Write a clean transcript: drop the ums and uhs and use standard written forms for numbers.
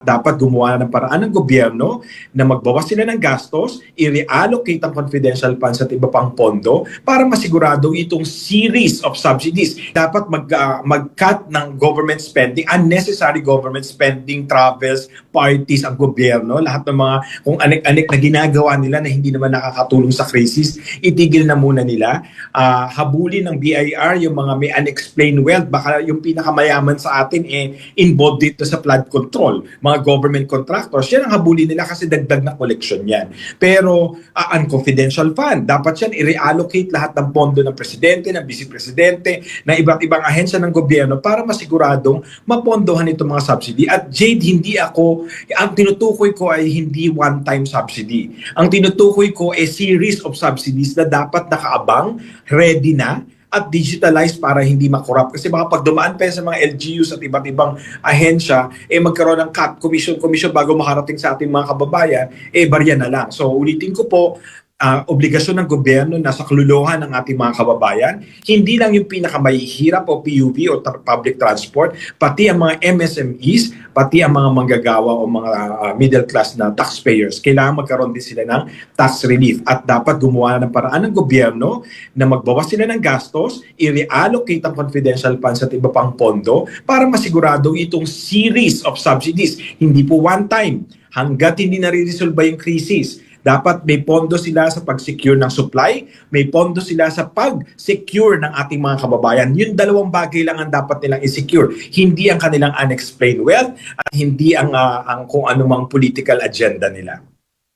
Dapat gumawa ng paraan ng gobyerno na magbawas sila ng gastos, i-reallocate ang confidential funds at iba pang pondo para masigurado itong series of subsidies. Dapat mag-cut ng government spending, unnecessary government spending, travels, parties, ang gobyerno, lahat ng mga kung anik-anik na ginagawa nila na hindi naman nakakatulong sa crisis, itigil na muna nila. Habulin ng BIR yung mga may unexplained wealth, baka yung pinakamayaman sa atin involved dito sa flood control, mga government contractors, yan ang habulin nila kasi dagdag na collection yan. Pero ang confidential fund, dapat yan i-reallocate lahat ng pondo ng presidente, ng vice-presidente, ng iba't ibang ahensya ng gobyerno para masiguradong mapondohan itong mga subsidy. At Jade, ang tinutukoy ko ay hindi one-time subsidy. Ang tinutukoy ko ay series of subsidies na dapat nakaabang, ready na, at digitalized para hindi makorap. Kasi baka pag dumaan pa sa mga LGUs at iba't ibang ahensya, magkaroon ng cut, commission bago makarating sa ating mga kababayan, barya na lang. So ulitin ko po, obligasyon ng gobyerno na sa kaluluhan ng ating mga kababayan, hindi lang yung pinakamahihirap o PUV o public transport, pati ang mga MSMEs, pati ang mga manggagawa o mga middle class na taxpayers. Kailangan magkaroon din sila ng tax relief at dapat gumawa ng paraan ng gobyerno na magbawas sila ng gastos, i-reallocate ang confidential funds at iba pang pondo para masigurado itong series of subsidies. Hindi po one time. Hanggat hindi nare-resolve yung crisis, dapat may pondo sila sa pag-secure ng supply, may pondo sila sa pag-secure ng ating mga kababayan. Yung dalawang bagay lang ang dapat nilang i-secure. Hindi ang kanilang unexplained wealth at hindi ang kung anumang political agenda nila.